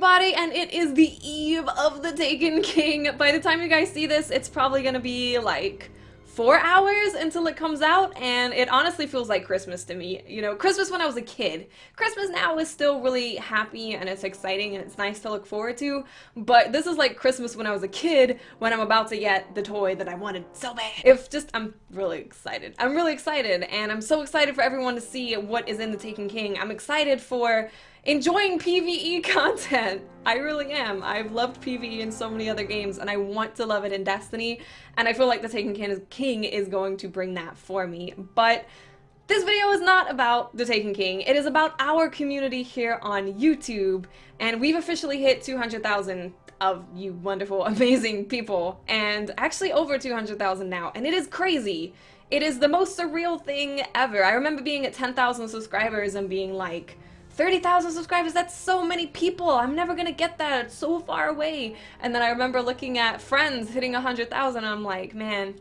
everybody, and it is the eve of the Taken King. By the time you guys see this, it's probably gonna be like 4 hours until it comes out, and it honestly feels like Christmas to me. You know, Christmas when I was a kid. Christmas now is still really happy and it's exciting and it's nice to look forward to, but this is like Christmas when I was a kid, when I'm about to get the toy that I wanted so bad. I'm really excited. I'm really excited, and I'm so excited for everyone to see what is in the Taken King. I'm excited for enjoying PvE content. I really am. I've loved PvE in so many other games, and I want to love it in Destiny, and I feel like the Taken King is going to bring that for me. But this video is not about the Taken King. It is about our community here on YouTube, and we've officially hit 200,000 of you wonderful, amazing people, and actually over 200,000 now, and it is crazy. It is the most surreal thing ever. I remember being at 10,000 subscribers and being like, 30,000 subscribers, that's so many people, I'm never gonna get that, it's so far away. And then I remember looking at friends hitting 100,000, and I'm like, man,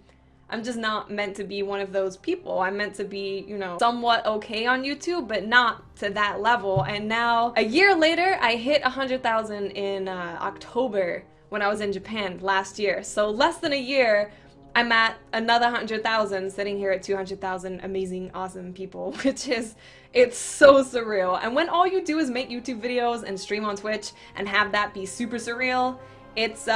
I'm just not meant to be one of those people. I'm meant to be, you know, somewhat okay on YouTube, but not to that level. And now, a year later, I hit 100,000 in October when I was in Japan last year. So less than a year, I'm at another 100,000, sitting here at 200,000 amazing, awesome people, which is, it's so surreal. And when all you do is make YouTube videos and stream on Twitch and have that be super surreal, it's,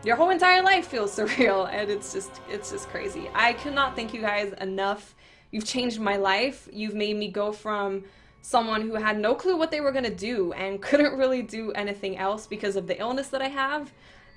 your whole entire life feels surreal, and it's just crazy. I cannot thank you guys enough. You've changed my life. You've made me go from someone who had no clue what they were gonna do and couldn't really do anything else because of the illness that I have,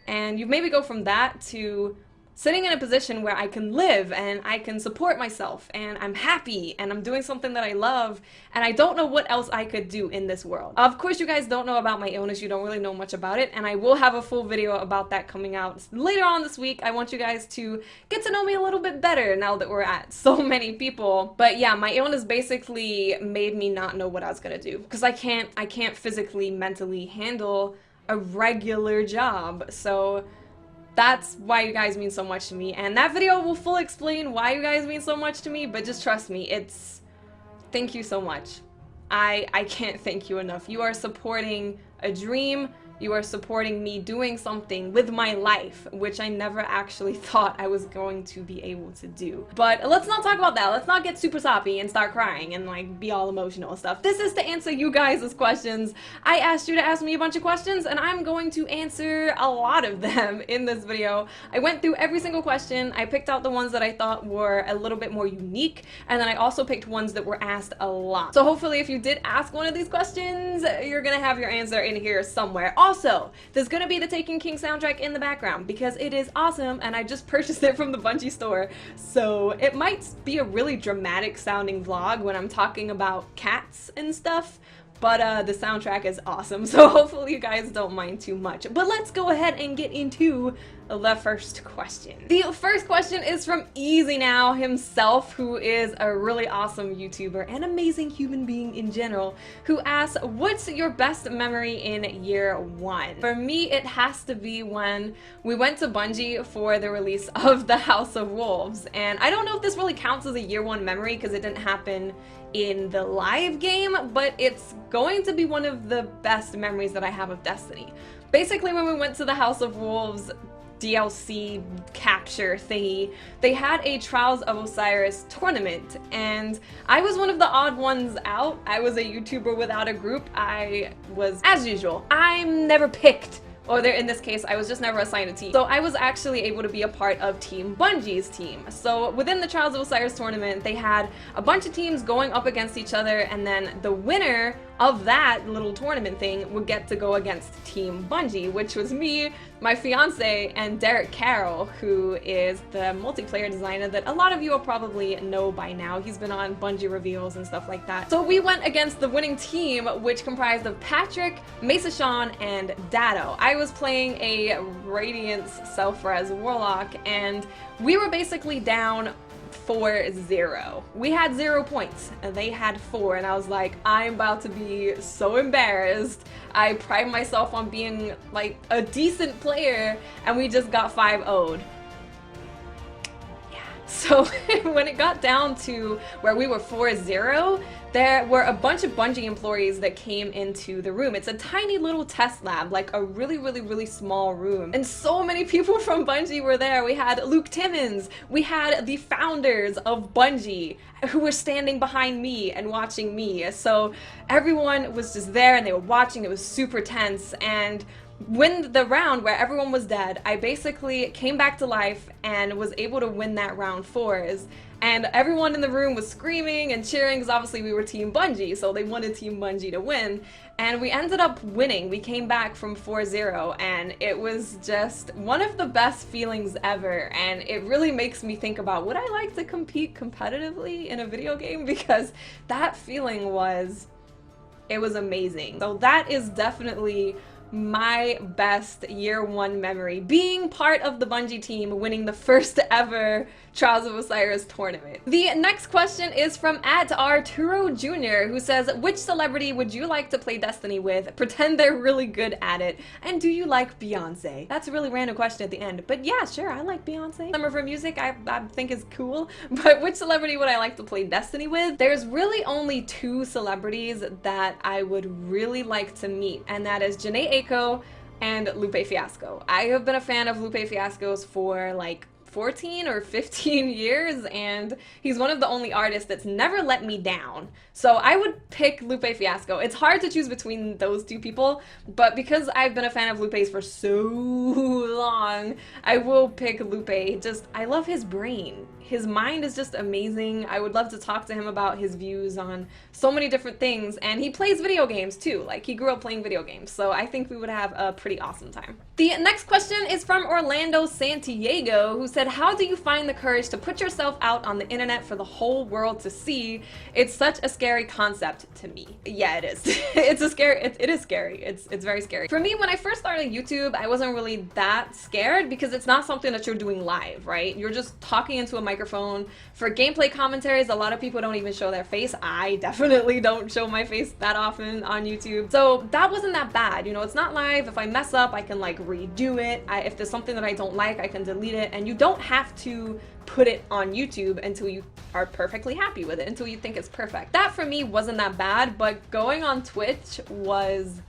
and you've made me go from that to sitting in a position where I can live and I can support myself and I'm happy and I'm doing something that I love, and I don't know what else I could do in this world. Of course, you guys don't know about my illness, you don't really know much about it, and I will have a full video about that coming out later on this week. I want you guys to get to know me a little bit better now that we're at so many people. But yeah, my illness basically made me not know what I was gonna do, because I can't physically, mentally handle a regular job. So that's why you guys mean so much to me, and that video will fully explain why you guys mean so much to me, but just trust me, thank you so much. I can't thank you enough. You are supporting a dream. You are supporting me doing something with my life, which I never actually thought I was going to be able to do. But let's not talk about that. Let's not get super soppy and start crying and like be all emotional and stuff. This is to answer you guys' questions. I asked you to ask me a bunch of questions, and I'm going to answer a lot of them in this video. I went through every single question. I picked out the ones that I thought were a little bit more unique, and then I also picked ones that were asked a lot. So hopefully if you did ask one of these questions, you're gonna have your answer in here somewhere. Also, there's gonna be the Taken King soundtrack in the background because it is awesome, and I just purchased it from the Bungie store. So it might be a really dramatic sounding vlog when I'm talking about cats and stuff, but the soundtrack is awesome, so hopefully you guys don't mind too much. But let's go ahead and get into the first question. The first question is from Easy Now himself, who is a really awesome YouTuber and amazing human being in general, who asks, what's your best memory in year one? For me, it has to be when we went to Bungie for the release of the House of Wolves, and I don't know if this really counts as a year one memory because it didn't happen in the live game, but it's going to be one of the best memories that I have of Destiny. Basically, when we went to the House of Wolves DLC capture thingy, they had a Trials of Osiris tournament, and I was one of the odd ones out. I was a YouTuber without a group. I was, as usual, I'm never picked, or in this case, I was just never assigned a team. So I was actually able to be a part of Team Bungie's team. So within the Trials of Osiris tournament, they had a bunch of teams going up against each other, and then the winner of that little tournament thing would get to go against Team Bungie, which was me, my fiance, and Derek Carroll, who is the multiplayer designer that a lot of you will probably know by now. He's been on Bungie reveals and stuff like that. So we went against the winning team, which comprised of Patrick, Mesa Sean, and Dado. I was playing a Radiance Self-Res Warlock, and we were basically down 4-0. We had 0 points and they had 4, and I was like, I'm about to be so embarrassed. I pride myself on being like a decent player, and we just got 5-0'd. Yeah. So when it got down to where we were 4-0, there were a bunch of Bungie employees that came into the room. It's a tiny little test lab, like a really, really, really small room. And so many people from Bungie were there. We had Luke Timmons, we had the founders of Bungie who were standing behind me and watching me. So everyone was just there and they were watching. It was super tense. And when the round where everyone was dead, I basically came back to life and was able to win that round 4s. And everyone in the room was screaming and cheering because obviously we were Team Bungie, so they wanted Team Bungie to win. And we ended up winning. We came back from 4-0, and it was just one of the best feelings ever. And it really makes me think about, would I like to compete competitively in a video game? Because that feeling was, it was amazing. So that is definitely my best year 1 memory, being part of the Bungie team, winning the first ever Trials of Osiris tournament. The next question is from @Arturo Jr., who says, which celebrity would you like to play Destiny with? Pretend they're really good at it. And do you like Beyonce? That's a really random question at the end, but yeah, sure, I like Beyonce. Some of her music I think is cool, but which celebrity would I like to play Destiny with? There's really only 2 celebrities that I would really like to meet, and that is Janae Aiko and Lupe Fiasco. I have been a fan of Lupe Fiasco's for like 14 or 15 years, and he's one of the only artists that's never let me down. So I would pick Lupe Fiasco. It's hard to choose between those 2 people, but because I've been a fan of Lupe's for so long, I will pick Lupe. Just, I love his brain. His mind is just amazing. I would love to talk to him about his views on so many different things, and he plays video games too. Like, he grew up playing video games, so I think we would have a pretty awesome time. The next question is from Orlando Santiago, who said, how do you find the courage to put yourself out on the internet for the whole world to see? It's such a scary concept to me. Yeah, it is. It is scary. It's very scary. For me, when I first started YouTube, I wasn't really that scared because it's not something that you're doing live, right? You're just talking into a microphone. For gameplay commentaries, a lot of people don't even show their face. I definitely don't show my face that often on YouTube. So that wasn't that bad. You know, it's not live. If I mess up, I can like redo it. If there's something that I don't like, I can delete it. And you don't have to put it on YouTube until you are perfectly happy with it, until you think it's perfect. That for me wasn't that bad, but going on Twitch was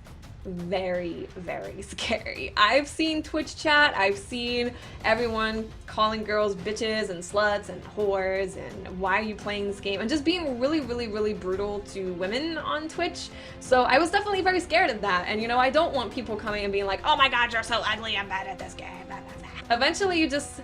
very, very scary. I've seen Twitch chat, I've seen everyone calling girls bitches and sluts and whores and why are you playing this game, and just being really, really, really brutal to women on Twitch. So I was definitely very scared of that, and you know, I don't want people coming and being like, oh my god, you're so ugly, I'm bad at this game, blah, blah, blah. Eventually you just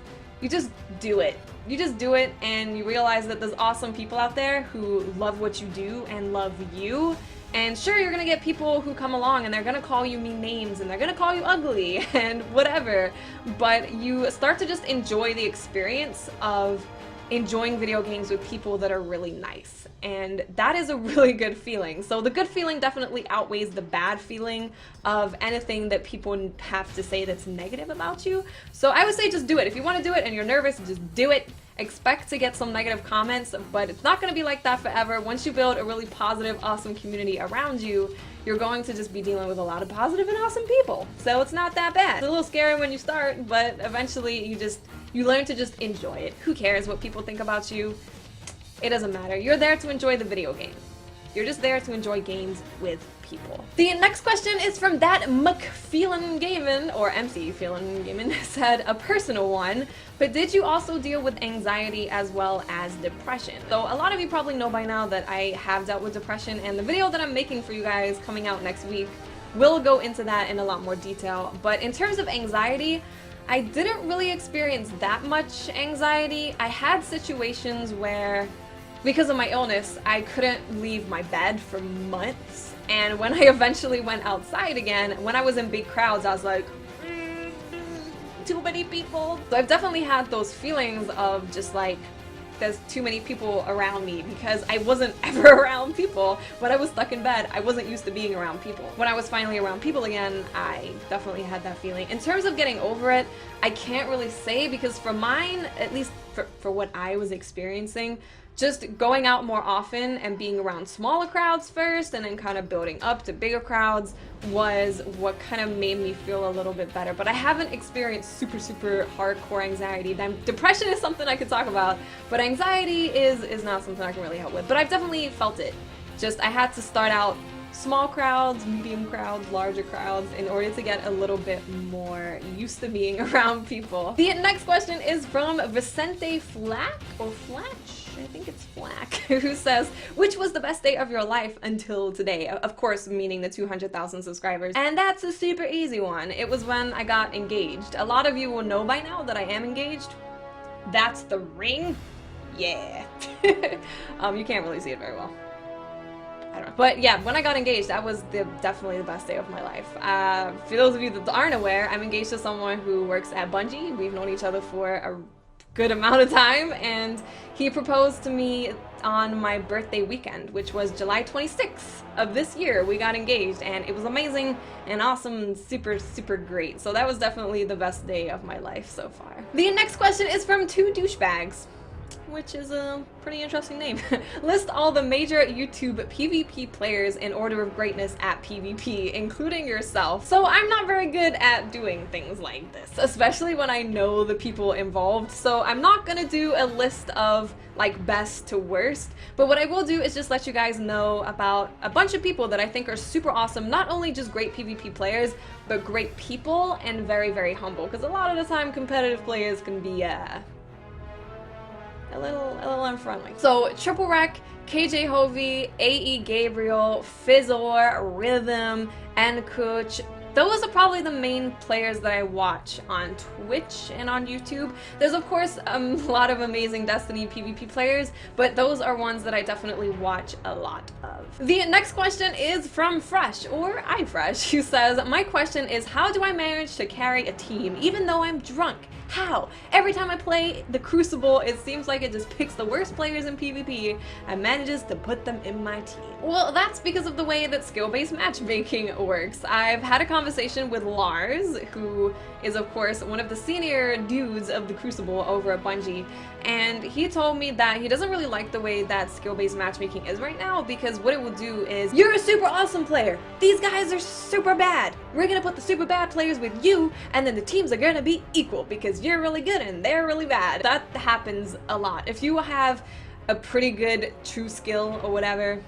do it. You just do it, and you realize that there's awesome people out there who love what you do and love you. And sure, you're gonna get people who come along and they're gonna call you mean names and they're gonna call you ugly and whatever, but you start to just enjoy the experience of enjoying video games with people that are really nice. And that is a really good feeling. So the good feeling definitely outweighs the bad feeling of anything that people have to say that's negative about you. So I would say just do it. If you want to do it and you're nervous, just do it. Expect to get some negative comments, but it's not going to be like that forever. Once you build a really positive, awesome community around you, you're going to just be dealing with a lot of positive and awesome people. So it's not that bad. It's a little scary when you start, but eventually you learn to just enjoy it. Who cares what people think about you? It doesn't matter. You're there to enjoy the video game. You're just there to enjoy games with people. The next question is from that McFeelin Gaming, or MC Feelin Gaming, said a personal one, but did you also deal with anxiety as well as depression? So a lot of you probably know by now that I have dealt with depression, and the video that I'm making for you guys coming out next week will go into that in a lot more detail. But in terms of anxiety, I didn't really experience that much anxiety. I had situations where, because of my illness, I couldn't leave my bed for months. And when I eventually went outside again, when I was in big crowds, I was like, too many people. So I've definitely had those feelings of just like, there's too many people around me, because I wasn't ever around people. When I was stuck in bed, I wasn't used to being around people. When I was finally around people again, I definitely had that feeling. In terms of getting over it, I can't really say, because for mine, at least for what I was experiencing, just going out more often and being around smaller crowds first and then kind of building up to bigger crowds was what kind of made me feel a little bit better. But I haven't experienced super hardcore anxiety. Depression is something I could talk about, but anxiety is not something I can really help with. But I've definitely felt it. just I had to start out small crowds, medium crowds, larger crowds in order to get a little bit more used to being around people. The next question is from Vicente Flack or Flatch? I think it's Flack, who says, which was the best day of your life until today? Of course, meaning the 200,000 subscribers. And that's a super easy one. It was when I got engaged. A lot of you will know by now that I am engaged. That's the ring. Yeah. You can't really see it very well. I don't know. But yeah, when I got engaged, that was definitely the best day of my life. For those of you that aren't aware, I'm engaged to someone who works at Bungie. We've known each other for a good amount of time, and he proposed to me on my birthday weekend, which was July 26th of this year. We got engaged, and it was amazing and awesome and super, super great. So that was definitely the best day of my life so far. The next question is from Two Douchebags, which is a pretty interesting name. List all the major YouTube PvP players in order of greatness at PvP, including yourself. So I'm not very good at doing things like this, especially when I know the people involved. So I'm not gonna do a list of like best to worst, but what I will do is just let you guys know about a bunch of people that I think are super awesome, not only just great PvP players, but great people and very, very humble, because a lot of the time competitive players can be a little unfriendly. So Triple Wreck, KJ Hovey, AE Gabriel, Fizzor, Rhythm, and Kuch. Those are probably the main players that I watch on Twitch and on YouTube. There's of course a lot of amazing Destiny PvP players, but those are ones that I definitely watch a lot of. The next question is from Fresh, or iFresh, who says, my question is, how do I manage to carry a team even though I'm drunk? How? Every time I play the Crucible, it seems like it just picks the worst players in PvP and manages to put them in my team. Well, that's because of the way that skill-based matchmaking works. I've had a conversation with Lars, who is of course one of the senior dudes of the Crucible over at Bungie, and he told me that he doesn't really like the way that skill-based matchmaking is right now, because what it will do is, you're a super awesome player, these guys are super bad, we're gonna put the super bad players with you, and then the teams are gonna be equal because you're really good and they're really bad. That happens a lot. If you have a pretty good true skill or whatever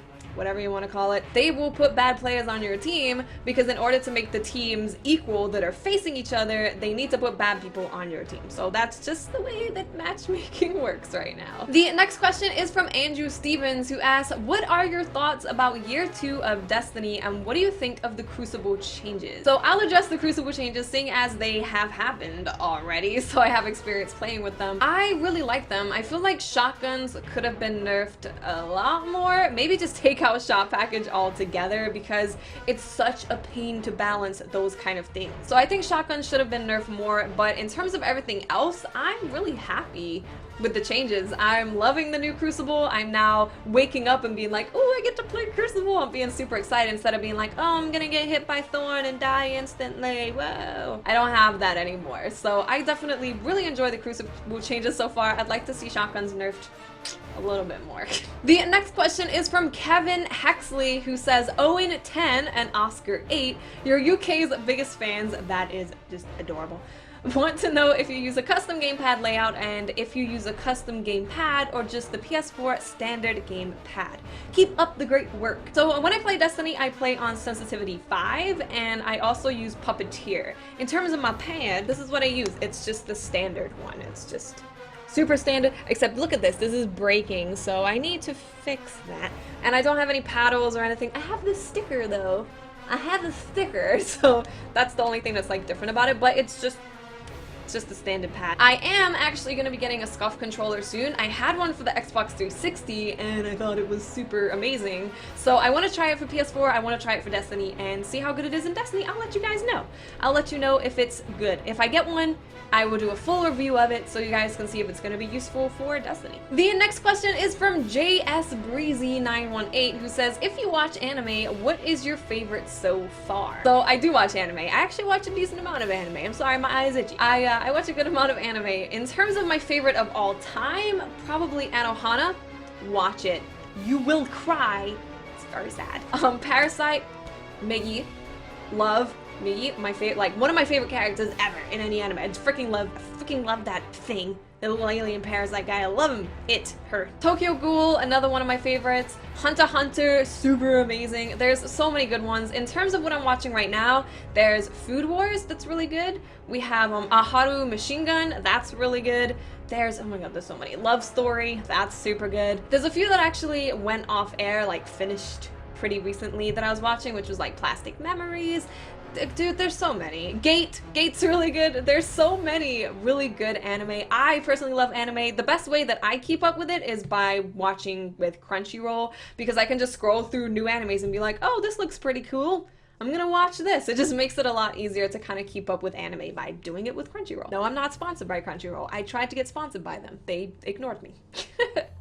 you want to call it, they will put bad players on your team, because in order to make the teams equal that are facing each other, they need to put bad people on your team. So that's just the way that matchmaking works right now. The next question is from Andrew Stevens, who asks, what are your thoughts about year 2 of Destiny, and what do you think of the Crucible changes? So I'll address the Crucible changes, seeing as they have happened already, so I have experience playing with them. I really like them. I feel like shotguns could have been nerfed a lot more. Maybe just take out shot package altogether, because it's such a pain to balance those kind of things. So I think shotguns should have been nerfed more, but in terms of everything else, I'm really happy with the changes. I'm loving the new Crucible. I'm now waking up and being like, oh, I get to play Crucible. I'm being super excited instead of being like, oh, I'm gonna get hit by Thorn and die instantly. Whoa. I don't have that anymore. So I definitely really enjoy the Crucible changes so far. I'd like to see shotguns nerfed a little bit more. The next question is from Kevin Hexley, who says, Owen 10 and Oscar 8, you're UK's biggest fans. That is just adorable. Want to know if you use a custom gamepad layout and if you use a custom gamepad or just the PS4 standard gamepad. Keep up the great work. So when I play Destiny, I play on sensitivity 5, and I also use Puppeteer. In terms of my pad, this is what I use. It's just the standard one. It's just super standard, except look at this. This is breaking, so I need to fix that. And I don't have any paddles or anything. I have this sticker though. I have the sticker, so that's the only thing that's like different about it, but it's just the standard pad. I am actually going to be getting a SCUF controller soon. I had one for the Xbox 360 and I thought it was super amazing. So I want to try it for PS4, I want to try it for Destiny and see how good it is in Destiny. I'll let you guys know. I'll let you know if it's good. If I get one, I will do a full review of it so you guys can see if it's going to be useful for Destiny. The next question is from JSBreezy918, who says, if you watch anime, what is your favorite so far? So I do watch anime. I actually watch a decent amount of anime. I'm sorry, my eye is itchy. I watch a good amount of anime. In terms of my favorite of all time, probably Anohana. Watch it. You will cry. It's very sad. Parasite, Miggy, love Miggy, my favorite, like one of my favorite characters ever in any anime. I freaking love that thing alien parasite guy. I love him. Her. Tokyo Ghoul, another one of my favorites. Hunter x Hunter, super amazing. There's so many good ones. In terms of what I'm watching right now, there's Food Wars, that's really good. We have Aharu Machine Gun, that's really good. There's, oh my god, there's so many. Love Story, that's super good. There's a few that actually went off air, like finished pretty recently that I was watching, which was like Plastic Memories. Dude, there's so many. Gate's really good. There's so many really good anime. I personally love anime. The best way that I keep up with it is by watching with Crunchyroll, because I can just scroll through new animes and be like, oh, this looks pretty cool. I'm gonna watch this. It just makes it a lot easier to kind of keep up with anime by doing it with Crunchyroll. No, I'm not sponsored by Crunchyroll. I tried to get sponsored by them. They ignored me.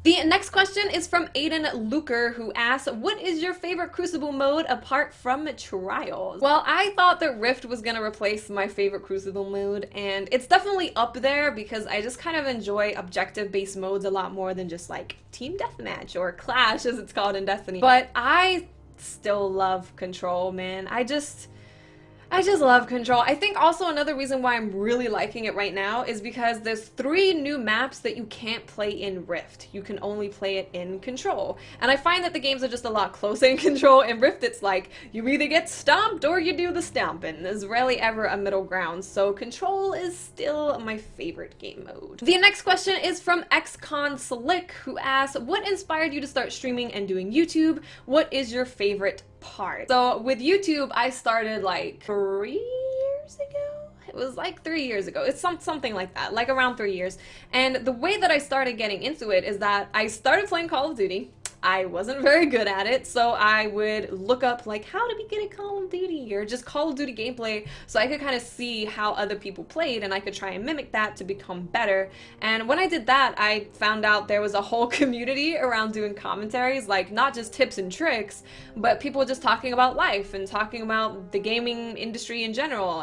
The next question is from Aiden Luker, who asks, what is your favorite Crucible mode apart from Trials? Well, I thought that Rift was gonna replace my favorite Crucible mode, and it's definitely up there because I just kind of enjoy objective-based modes a lot more than just like Team Deathmatch or Clash as it's called in Destiny. But I still love Control, man. I just love Control. I think also another reason why I'm really liking it right now is because there's 3 new maps that you can't play in Rift. You can only play it in Control. And I find that the games are just a lot closer in Control. In Rift, it's like, you either get stomped or you do the stomping. There's rarely ever a middle ground, so Control is still my favorite game mode. The next question is from XCon Slick, who asks, what inspired you to start streaming and doing YouTube? What is your favorite part? So with YouTube, I started like 3 years ago. It was like 3 years ago. It's something like that, like around 3 years. And the way that I started getting into it is that I started playing Call of Duty. I wasn't very good at it, so I would look up like how to be good at Call of Duty or just Call of Duty gameplay so I could kind of see how other people played and I could try and mimic that to become better. And when I did that, I found out there was a whole community around doing commentaries, like not just tips and tricks, but people just talking about life and talking about the gaming industry in general.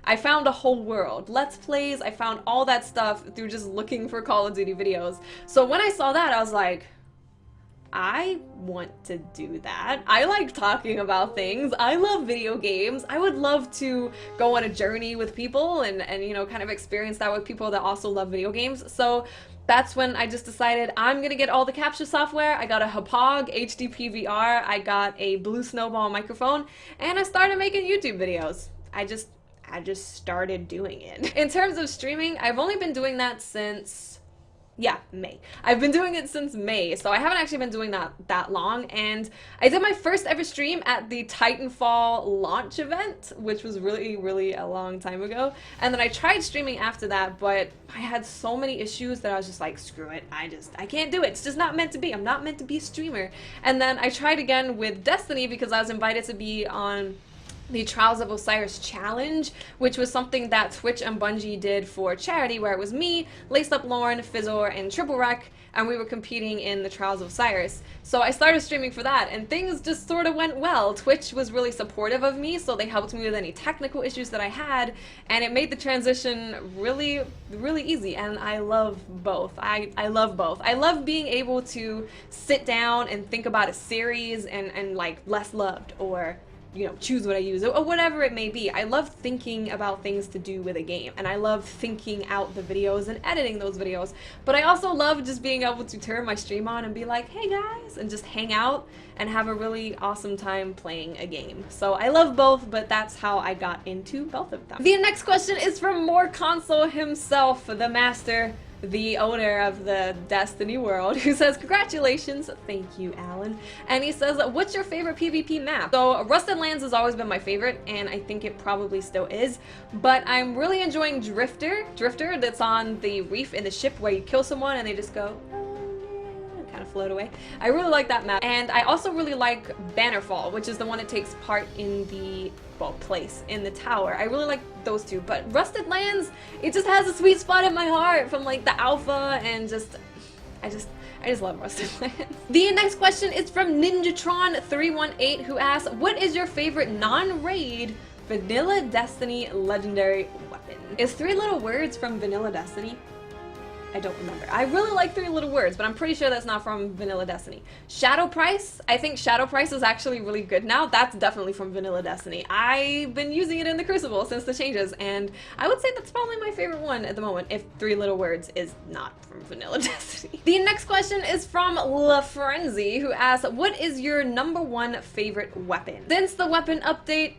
I found a whole world. Let's Plays, I found all that stuff through just looking for Call of Duty videos. So when I saw that, I was like, I want to do that. I like talking about things. I love video games. I would love to go on a journey with people and you know, kind of experience that with people that also love video games. So that's when I just decided I'm gonna get all the capture software. I got a Hapog HD PVR, I got a Blue Snowball microphone, and I started making YouTube videos. I just started doing it. In terms of streaming, I've only been doing that since, yeah, May. I've been doing it since May, so I haven't actually been doing that long, and I did my first ever stream at the Titanfall launch event, which was really a long time ago, and then I tried streaming after that, but I had so many issues that I was just like, screw it, I can't do it, it's just not meant to be, I'm not meant to be a streamer. And then I tried again with Destiny because I was invited to be on the Trials of Osiris challenge, which was something that Twitch and Bungie did for charity, where it was me, Laced Up Lauren, Fizzor, and Triple Wreck, and we were competing in the Trials of Osiris. So I started streaming for that, and things just sort of went well. Twitch was really supportive of me, so they helped me with any technical issues that I had, and it made the transition really easy, and I love both. I love both. I love being able to sit down and think about a series and like Less Loved, or you know, choose what I use, or whatever it may be. I love thinking about things to do with a game, and I love thinking out the videos and editing those videos, but I also love just being able to turn my stream on and be like, hey guys, and just hang out and have a really awesome time playing a game. So I love both, but that's how I got into both of them. The next question is from More Console himself, the master, the owner of the Destiny world, who says, congratulations, thank you, Alan. And he says, what's your favorite PvP map? So Rusted Lands has always been my favorite, and I think it probably still is, but I'm really enjoying Drifter, that's on the reef in the ship where you kill someone and they just go, kind of float away. I really like that map. And I also really like Bannerfall, which is the one that takes part in the, well, place in the tower. I really like those two, but Rusted Lands, it just has a sweet spot in my heart from like the alpha, and I just love Rusted Lands. The next question is from Ninjatron318, who asks, what is your favorite non-raid Vanilla Destiny legendary weapon? Is 3 little words from Vanilla Destiny? I don't remember. I really like Three Little Words, but I'm pretty sure that's not from Vanilla Destiny. Shadow Price, I think Shadow Price is actually really good now. That's definitely from Vanilla Destiny. I've been using it in the Crucible since the changes, and I would say that's probably my favorite one at the moment, if Three Little Words is not from Vanilla Destiny. The next question is from La Frenzy, who asks, what is your #1 favorite weapon? Since the weapon update,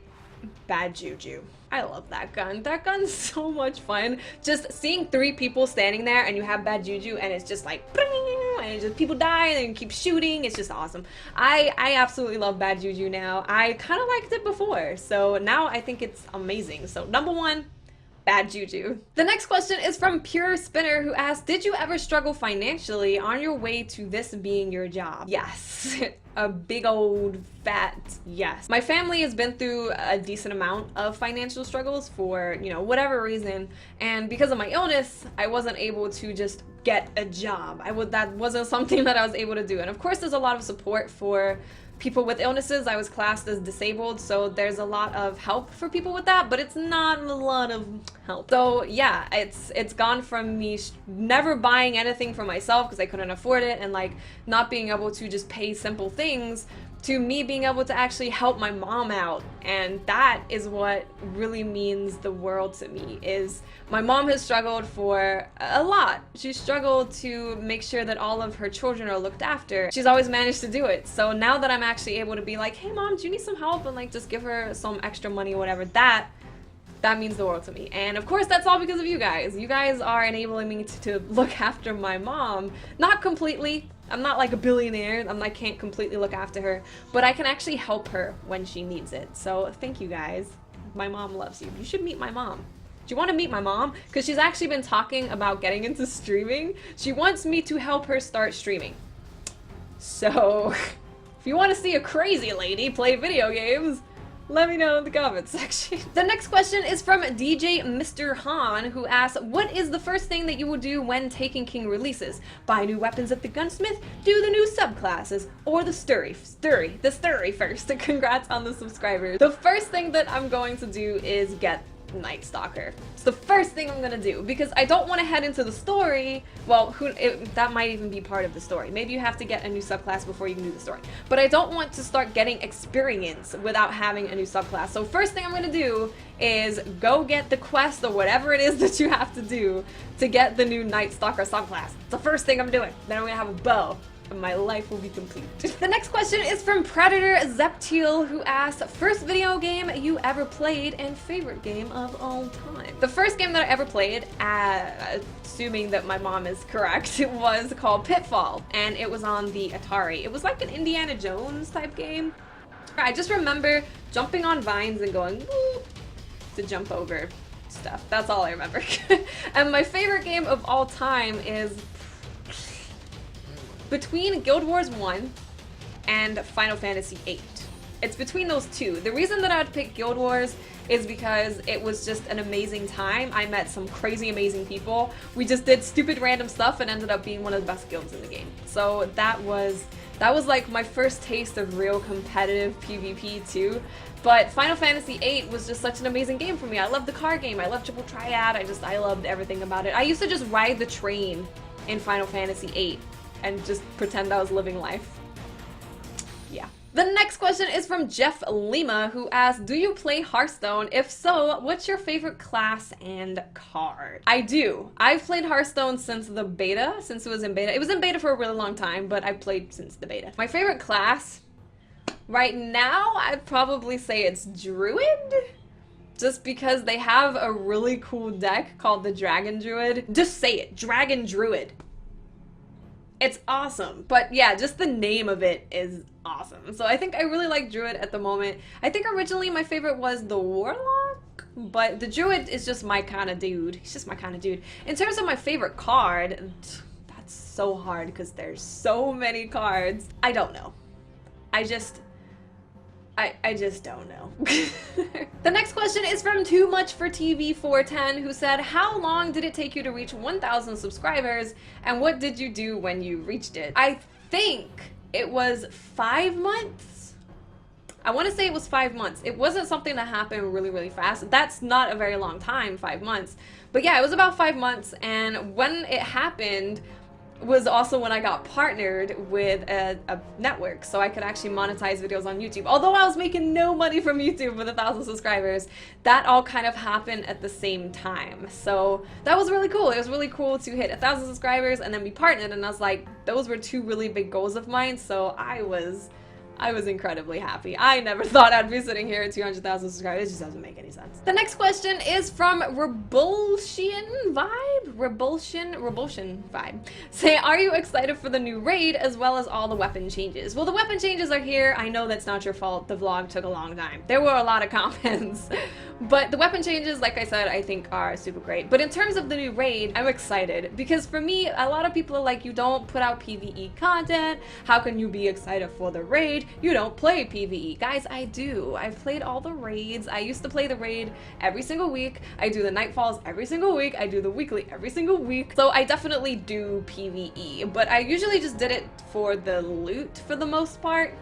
Bad Juju. I love that gun. That gun's so much fun. Just seeing 3 people standing there and you have Bad Juju and it's just like, and it's just people die and then you keep shooting. It's just awesome. I absolutely love Bad Juju now. I kind of liked it before, so now I think it's amazing. So #1, Bad Juju. The next question is from Pure Spinner, who asks, did you ever struggle financially on your way to this being your job? Yes. A big old fat yes. My family has been through a decent amount of financial struggles for, you know, whatever reason, and because of my illness, I wasn't able to just get a job. That wasn't something that I was able to do. And of course, there's a lot of support for people with illnesses. I was classed as disabled, so there's a lot of help for people with that, but it's not a lot of help. So yeah, it's gone from me never buying anything for myself because I couldn't afford it, and like not being able to just pay simple things, to me being able to actually help my mom out. And that is what really means the world to me. Is my mom has struggled for a lot. She's struggled to make sure that all of her children are looked after. She's always managed to do it. So now that I'm actually able to be like, hey mom, do you need some help? And like just give her some extra money or whatever, that means the world to me. And of course, that's all because of you guys. You guys are enabling me to look after my mom. Not completely. I'm not like a billionaire. I can't completely look after her, but I can actually help her when she needs it. So thank you guys. My mom loves you. You should meet my mom. Do you want to meet my mom? Because she's actually been talking about getting into streaming. She wants me to help her start streaming. So if you want to see a crazy lady play video games, let me know in the comments section. The next question is from DJ Mr. Han, who asks, what is the first thing that you will do when Taken King releases? Buy new weapons at the gunsmith, do the new subclasses, or the sturry first. Congrats on the subscribers. The first thing that I'm going to do is get Night Stalker. It's the first thing I'm gonna do, because I don't want to head into the story. Well, that might even be part of the story. Maybe you have to get a new subclass before you can do the story. But I don't want to start getting experience without having a new subclass. So first thing I'm gonna do is go get the quest or whatever it is that you have to do to get the new Night Stalker subclass. It's the first thing I'm doing. Then I'm gonna have a bow. My life will be complete. The next question is from Predator Zeptil, who asks, first video game you ever played and favorite game of all time? The first game that I ever played, assuming that my mom is correct, it was called Pitfall, and it was on the Atari. It was like an Indiana Jones type game. I just remember jumping on vines and going woo to jump over stuff. That's all I remember. And my favorite game of all time is between Guild Wars 1 and Final Fantasy 8. It's between those two. The reason that I would pick Guild Wars is because it was just an amazing time. I met some crazy amazing people. We just did stupid random stuff and ended up being one of the best guilds in the game. So that was like my first taste of real competitive PvP too. But Final Fantasy 8 was just such an amazing game for me. I loved the car game. I loved Triple Triad. I loved everything about it. I used to just ride the train in Final Fantasy 8 and just pretend I was living life. Yeah. The next question is from Jeff Lima, who asks, do you play Hearthstone? If so, what's your favorite class and card? I do. I've played Hearthstone since the beta, since it was in beta. It was in beta for a really long time, but I've played since the beta. My favorite class right now, I'd probably say it's Druid. Just because they have a really cool deck called the Dragon Druid. Just say it, Dragon Druid. It's awesome. But yeah, just the name of it is awesome. So I think I really like Druid at the moment. I think originally my favorite was the Warlock, but the Druid is just my kind of dude. He's just my kind of dude. In terms of my favorite card, that's so hard because there's so many cards. I don't know. I just don't know. The next question is from Too Much for TV 410, who said, how long did it take you to reach 1,000 subscribers, and what did you do when you reached it? I think it was 5 months. I want to say it was 5 months. It wasn't something that happened really, really fast. That's not a very long time, 5 months. But yeah, it was about 5 months, and when it happened was also when I got partnered with a network, so I could actually monetize videos on YouTube. Although I was making no money from YouTube with 1,000 subscribers, that all kind of happened at the same time. So that was really cool. It was really cool to hit 1,000 subscribers and then be partnered, and I was like, those were two really big goals of mine, so I was incredibly happy. I never thought I'd be sitting here at 200,000 subscribers. It just doesn't make any sense. The next question is from Rebulsion Vibe. Say, are you excited for the new raid as well as all the weapon changes? Well, the weapon changes are here. I know that's not your fault. The vlog took a long time. There were a lot of comments. But the weapon changes, like I said, I think are super great. But in terms of the new raid, I'm excited because for me, a lot of people are like, you don't put out PvE content. How can you be excited for the raid? You don't play PvE. Guys, I do. I've played all the raids. I used to play the raid every single week. I do the nightfalls every single week. I do the weekly every single week. So I definitely do PvE, but I usually just did it for the loot for the most part.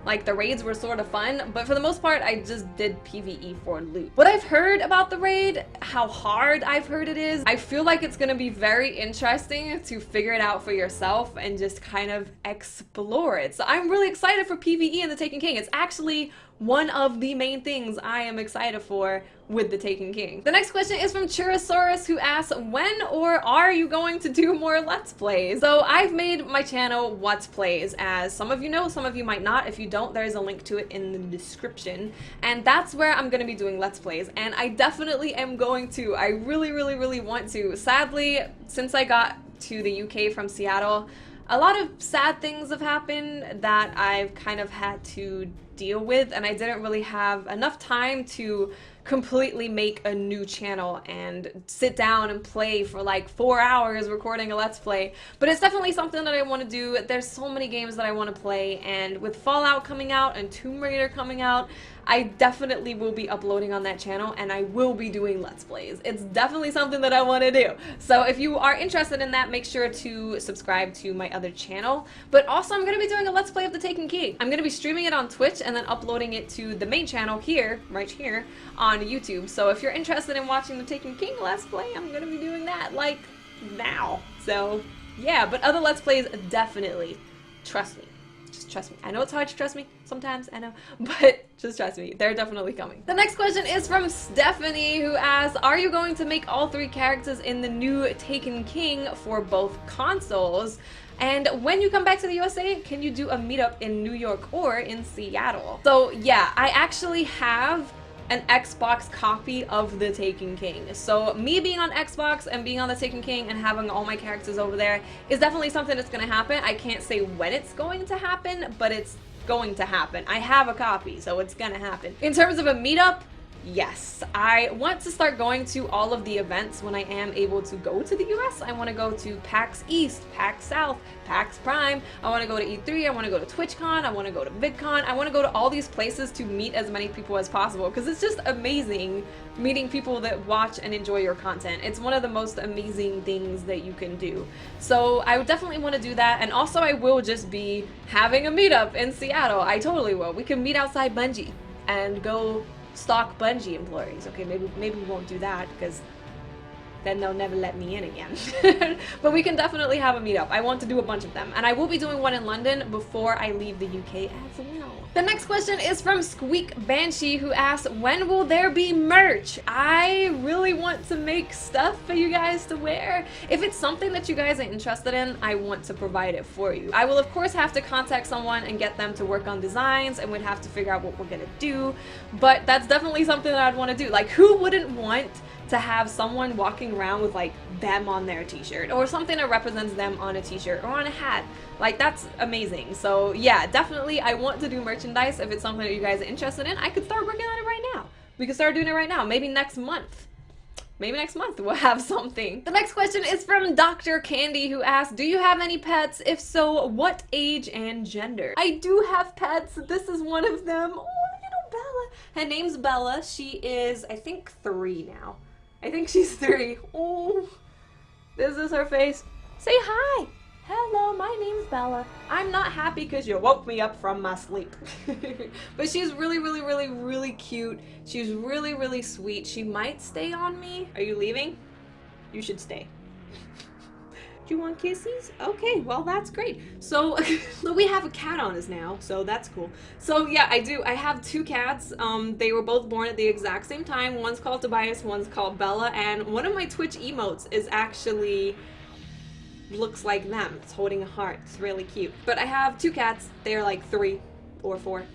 Like, the raids were sort of fun, but for the most part, I just did PvE for loot. What I've heard about the raid, how hard I've heard it is, I feel like it's gonna be very interesting to figure it out for yourself and just kind of explore it. So I'm really excited for PvE and the Taken King. It's actually one of the main things I am excited for with the Taken King. The next question is from Churosaurus, who asks, when or are you going to do more Let's Plays? So I've made my channel What's Plays, as some of you know, some of you might not. If you don't, there's a link to it in the description. And that's where I'm gonna be doing Let's Plays. And I definitely am going to. I really, really, really want to. Sadly, since I got to the UK from Seattle, a lot of sad things have happened that I've kind of had to deal with, and I didn't really have enough time to completely make a new channel and sit down and play for like 4 hours recording a Let's Play. But it's definitely something that I want to do. There's so many games that I want to play, and with Fallout coming out and Tomb Raider coming out, I definitely will be uploading on that channel, and I will be doing Let's Plays. It's definitely something that I want to do. So if you are interested in that, make sure to subscribe to my other channel. But also, I'm going to be doing a Let's Play of the Taken King. I'm going to be streaming it on Twitch and then uploading it to the main channel here, right here, on YouTube. So if you're interested in watching the Taken King Let's Play, I'm going to be doing that, like, now. So, yeah, but other Let's Plays, definitely. Trust me. Just trust me. I know it's hard to trust me sometimes, I know, but just trust me, they're definitely coming. The next question is from Stephanie, who asks, are you going to make all 3 characters in the new Taken King for both consoles? And when you come back to the USA, can you do a meetup in New York or in Seattle? So yeah, I actually have an Xbox copy of the Taken King. So me being on Xbox and being on the Taken King and having all my characters over there is definitely something that's gonna happen. I can't say when it's going to happen, but it's going to happen. I have a copy, so it's gonna happen. In terms of a meetup, yes, I want to start going to all of the events when I am able to go to the US. I want to go to PAX East, PAX South, PAX Prime. I want to go to E3. I want to go to TwitchCon. I want to go to VidCon. I want to go to all these places to meet as many people as possible, because it's just amazing meeting people that watch and enjoy your content. It's one of the most amazing things that you can do. So I would definitely want to do that. And also I will just be having a meetup in Seattle. I totally will. We can meet outside Bungie and go stalk Bungie employees. Okay, maybe we won't do that because then they'll never let me in again. But we can definitely have a meetup. I want to do a bunch of them, and I will be doing one in London before I leave the UK as well. The next question is from Squeak Banshee, who asks, when will there be merch? I really want to make stuff for you guys to wear. If it's something that you guys are interested in, I want to provide it for you. I will of course have to contact someone and get them to work on designs, and we'd have to figure out what we're gonna do, but that's definitely something that I'd want to do. Like, who wouldn't want to have someone walking around with like them on their t-shirt, or something that represents them on a t-shirt or on a hat? Like, that's amazing. So yeah, definitely I want to do merchandise. If it's something that you guys are interested in, I could start working on it right now. We could start doing it right now. Maybe next month. Maybe next month we'll have something. The next question is from drcandy, who asks, do you have any pets? If so, what age and gender? I do have pets. This is one of them. Oh, little Bella. Her name's Bella. She is, I think, 3 now. I think she's 3. Oh, this is her face. Say hi. Hello, my name's Bella. I'm not happy because you woke me up from my sleep. But she's really, really, really, really cute. She's really, really sweet. She might stay on me. Are you leaving? You should stay. Do you want kisses? Okay, well that's great. So we have a cat on us now, so that's cool. So yeah, I have 2 cats. They were both born at the exact same time. One's called Tobias, one's called Bella, and one of my Twitch emotes is actually looks like them. It's holding a heart. It's really cute. But I have 2 cats. They're like 3 or 4.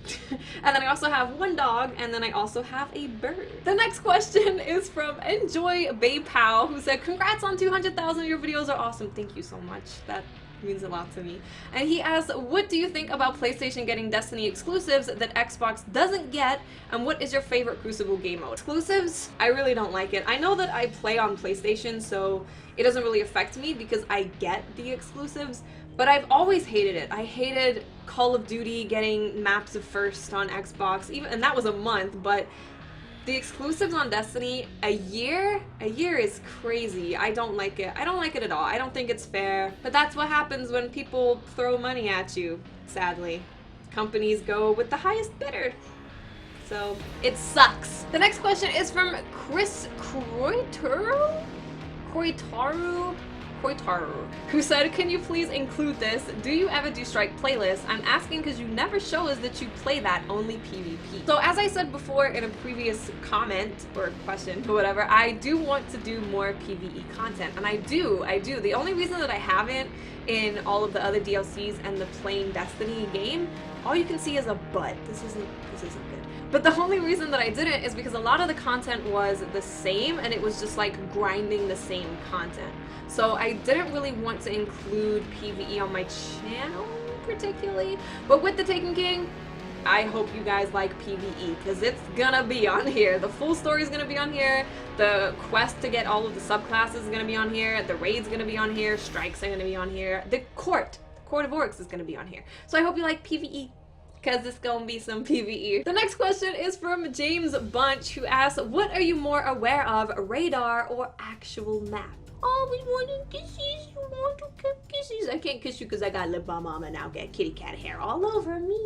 And then I also have 1 dog, and then I also have a bird. The next question is from enjoybaypal, who said, congrats on 200,000. Your videos are awesome. Thank you so much. That means a lot to me. And he asked, what do you think about PlayStation getting Destiny exclusives that Xbox doesn't get, and what is your favorite Crucible game mode? Exclusives? I really don't like it. I know that I play on PlayStation, so it doesn't really affect me because I get the exclusives, but I've always hated it. I hated Call of Duty getting maps of first on Xbox, even, and that was a month, but the exclusives on Destiny, a year is crazy. I don't like it. I don't like it at all. I don't think it's fair. But that's what happens when people throw money at you, sadly. Companies go with the highest bidder. So, it sucks. The next question is from Kroytaru, who said, can you please include this? Do you ever do strike playlists? I'm asking because you never show us that you play that, only PvP. So as I said before in a previous comment or question or whatever, I do want to do more PvE content, and I do. The only reason that I haven't in all of the other DLCs and the plain Destiny game, all you can see is a butt. This isn't good. But the only reason that I didn't is because a lot of the content was the same, and it was just like grinding the same content. So I didn't really want to include PvE on my channel particularly. But with the Taken King, I hope you guys like PvE, because it's gonna be on here. The full story is gonna be on here. The quest to get all of the subclasses is gonna be on here. The raid's gonna be on here. Strikes are gonna be on here. The Court of Orcs is gonna be on here. So I hope you like PvE, because it's gonna be some PvE. The next question is from James Bunch, who asks, what are you more aware of, radar or actual map? Always wanting kisses, you want to get kisses. I can't kiss you because I got lip balm on and now get kitty cat hair all over me.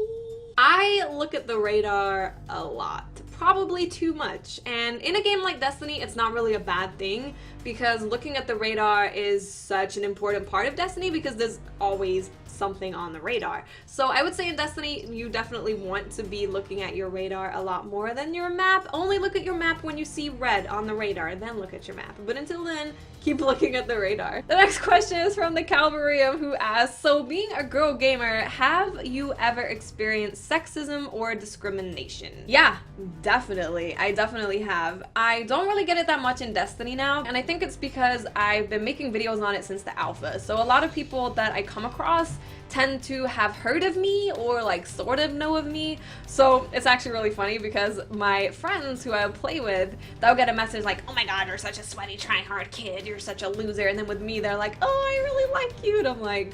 I look at the radar a lot, probably too much, and in a game like Destiny it's not really a bad thing because looking at the radar is such an important part of Destiny because there's always something on the radar. So I would say in Destiny you definitely want to be looking at your radar a lot more than your map. Only look at your map when you see red on the radar and then look at your map. But until then, keep looking at the radar. The next question is from the Calvary, who asks, so being a girl gamer, have you ever experienced sexism or discrimination? Yeah, definitely. I definitely have. I don't really get it that much in Destiny now, and I think it's because I've been making videos on it since the alpha. So a lot of people that I come across tend to have heard of me or like sort of know of me. So it's actually really funny because my friends who I play with, they'll get a message like, oh my god, you're such a sweaty tryhard kid, you're such a loser, and then with me they're like, oh, I really like you, and I'm like,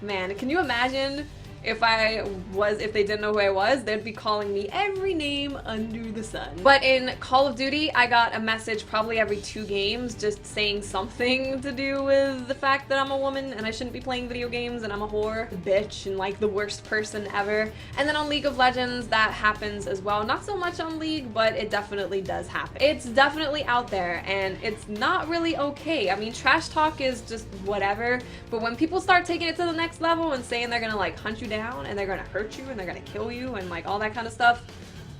man, can you imagine if they didn't know who I was, they'd be calling me every name under the sun. But in Call of Duty, I got a message probably every 2 games just saying something to do with the fact that I'm a woman and I shouldn't be playing video games and I'm a whore, a bitch, and like the worst person ever. And then on League of Legends, that happens as well. Not so much on League, but it definitely does happen. It's definitely out there and it's not really okay. I mean, trash talk is just whatever, but when people start taking it to the next level and saying they're gonna like hunt you down and they're gonna hurt you and they're gonna kill you and like all that kind of stuff,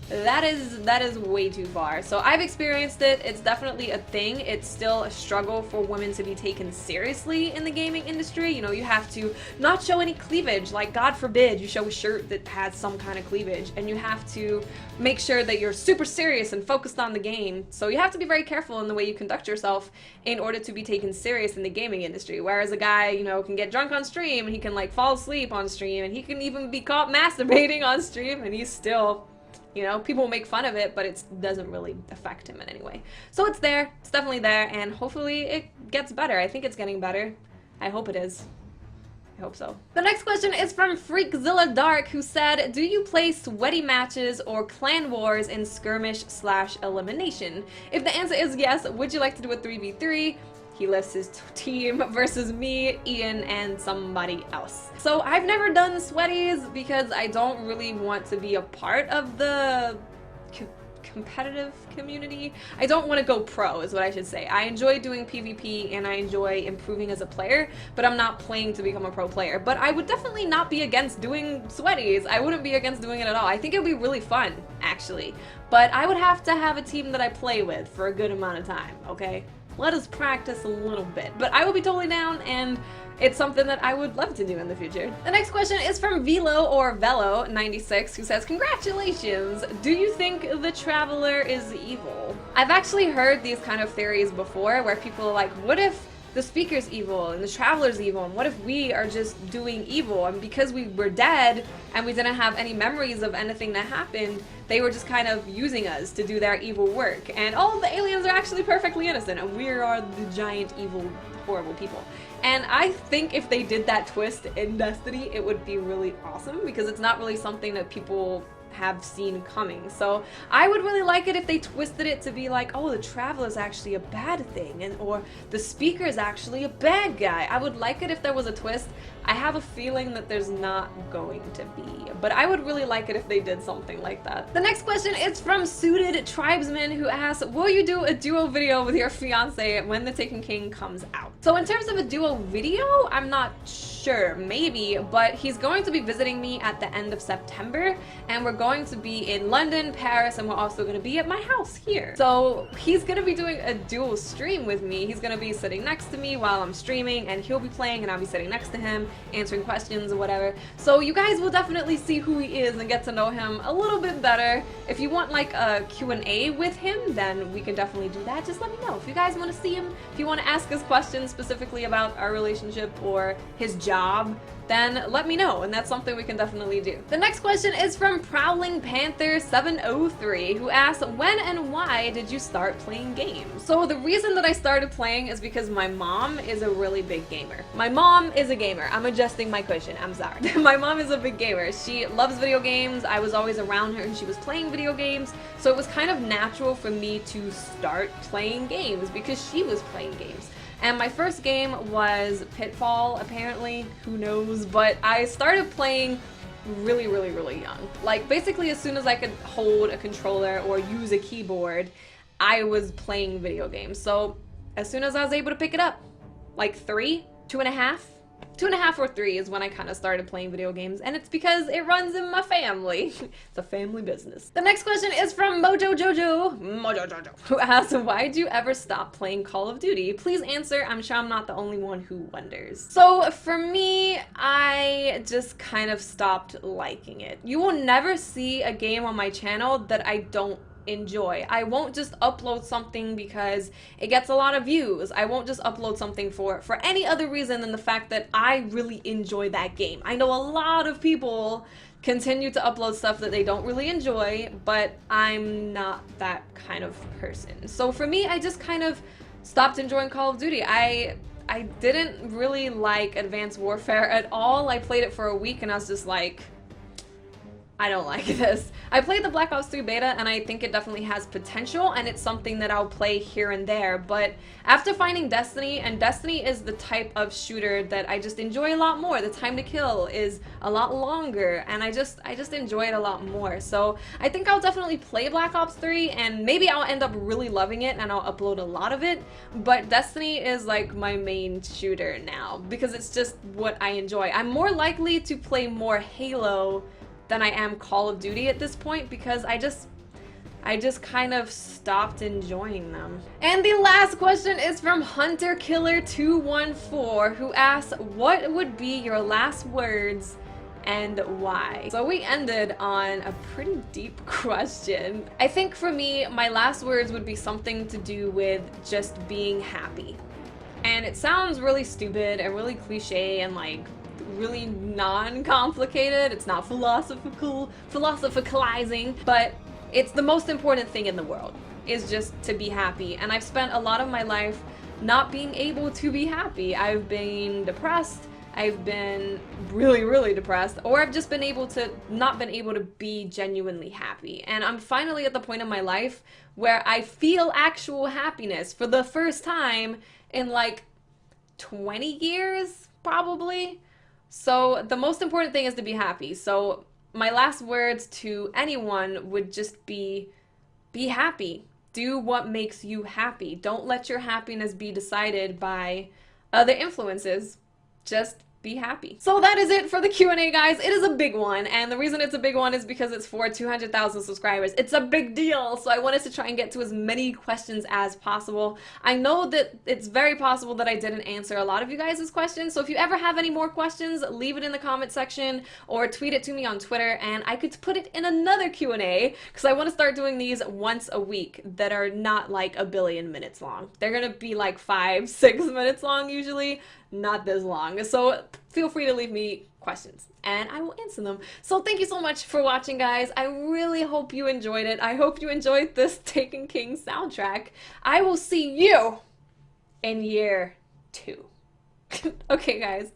that is way too far. So I've experienced it. It's definitely a thing. It's still a struggle for women to be taken seriously in the gaming industry. You know, you have to not show any cleavage. Like, God forbid you show a shirt that has some kind of cleavage, and you have to make sure that you're super serious and focused on the game. So you have to be very careful in the way you conduct yourself in order to be taken serious in the gaming industry. Whereas a guy, you know, can get drunk on stream and he can like fall asleep on stream and he can even be caught masturbating on stream and he's still, you know, people make fun of it, but it doesn't really affect him in any way. So it's there, it's definitely there, and hopefully it gets better. I think it's getting better. I hope it is. I hope so. The next question is from FreakZillaDark, who said, do you play sweaty matches or clan wars in skirmish/elimination? If the answer is yes, would you like to do a 3v3? he lists his team versus me, Ian, and somebody else. So I've never done sweaties because I don't really want to be a part of the competitive community. I don't want to go pro is what I should say. I enjoy doing PvP and I enjoy improving as a player, but I'm not playing to become a pro player. But I would definitely not be against doing sweaties. I wouldn't be against doing it at all. I think it would be really fun, actually. But I would have to have a team that I play with for a good amount of time, okay? Let us practice a little bit. But I will be totally down, and it's something that I would love to do in the future. The next question is from Velo or Velo 96, who says, congratulations, do you think the Traveler is evil? I've actually heard these kind of theories before where people are like, what if the Speaker's evil and the Traveler's evil, and what if we are just doing evil, and because we were dead and we didn't have any memories of anything that happened, they were just kind of using us to do their evil work, and all of the aliens are actually perfectly innocent and we are the giant evil horrible people. And I think if they did that twist in Destiny, it would be really awesome because it's not really something that people have seen coming. So I would really like it if they twisted it to be like, oh, the Traveler is actually a bad thing, and or the Speaker is actually a bad guy. I would like it if there was a twist. I have a feeling that there's not going to be, but I would really like it if they did something like that. The next question is from Sunni Tribesmen, who asks, will you do a duo video with your fiance when The Taken King comes out? So in terms of a duo video, I'm not sure, maybe, but he's going to be visiting me at the end of September, and we're going to be in London, Paris, and we're also going to be at my house here. So he's going to be doing a dual stream with me. He's going to be sitting next to me while I'm streaming, and he'll be playing and I'll be sitting next to him, answering questions or whatever. So you guys will definitely see who he is and get to know him a little bit better. If you want like a Q&A with him, then we can definitely do that. Just let me know. If you guys want to see him, if you want to ask us questions specifically about our relationship or his job, then let me know, and that's something we can definitely do. The next question is from Prowling Panther 703, who asks, when and why did you start playing games? So the reason that I started playing is because my mom is a really big gamer. My mom is a gamer. I'm adjusting my cushion, I'm sorry. My mom is a big gamer. She loves video games. I was always around her and she was playing video games, so it was kind of natural for me to start playing games because she was playing games. And my first game was Pitfall, apparently, who knows, but I started playing really young. Like, basically as soon as I could hold a controller or use a keyboard, I was playing video games. So as soon as I was able to pick it up, like 2.5 or 3 is when I kind of started playing video games, and it's because it runs in my family. It's a family business. The next question is from MojoJojo, who asks, why'd you ever stop playing Call of Duty? Please answer, I'm sure I'm not the only one who wonders. So for me, I just kind of stopped liking it. You will never see a game on my channel that I don't enjoy. I won't just upload something because it gets a lot of views. I won't just upload something for any other reason than the fact that I really enjoy that game. I know a lot of people continue to upload stuff that they don't really enjoy, but I'm not that kind of person. So for me, I just kind of stopped enjoying Call of Duty. I didn't really like Advanced Warfare at all. I played it for a week and I was just like, I don't like this. I played the Black Ops 3 beta and I think it definitely has potential, and it's something that I'll play here and there, but after finding Destiny, and Destiny is the type of shooter that I just enjoy a lot more. The time to kill is a lot longer, and I just enjoy it a lot more. So I think I'll definitely play Black Ops 3, and maybe I'll end up really loving it and I'll upload a lot of it, but Destiny is like my main shooter now because it's just what I enjoy. I'm more likely to play more Halo than I am Call of Duty at this point because I just kind of stopped enjoying them. And the last question is from Hunter Killer 214, who asks, what would be your last words and why? So we ended on a pretty deep question. I think for me, my last words would be something to do with just being happy. And it sounds really stupid and really cliche and like really non-complicated. It's not philosophicalizing, but it's the most important thing in the world, is just to be happy. And I've spent a lot of my life not being able to be happy. I've been depressed, I've been really, really depressed, or I've just been able to not been able to be genuinely happy. And I'm finally at the point in my life where I feel actual happiness for the first time in like 20 years, probably. So the most important thing is to be happy. So my last words to anyone would just be happy. Do what makes you happy. Don't let your happiness be decided by other influences. Just be happy. So that is it for the Q&A, guys. It is a big one, and the reason it's a big one is because it's for 200,000 subscribers. It's a big deal, so I wanted to try and get to as many questions as possible. I know that it's very possible that I didn't answer a lot of you guys' questions, so if you ever have any more questions, leave it in the comment section or tweet it to me on Twitter, and I could put it in another Q&A, because I want to start doing these once a week that are not like a billion minutes long. They're gonna be like 5-6 minutes long usually, not this long. So feel free to leave me questions and I will answer them. So thank you so much for watching, guys. I really hope you enjoyed it. I hope you enjoyed this Taken King soundtrack. I will see you in year 2. Okay, guys.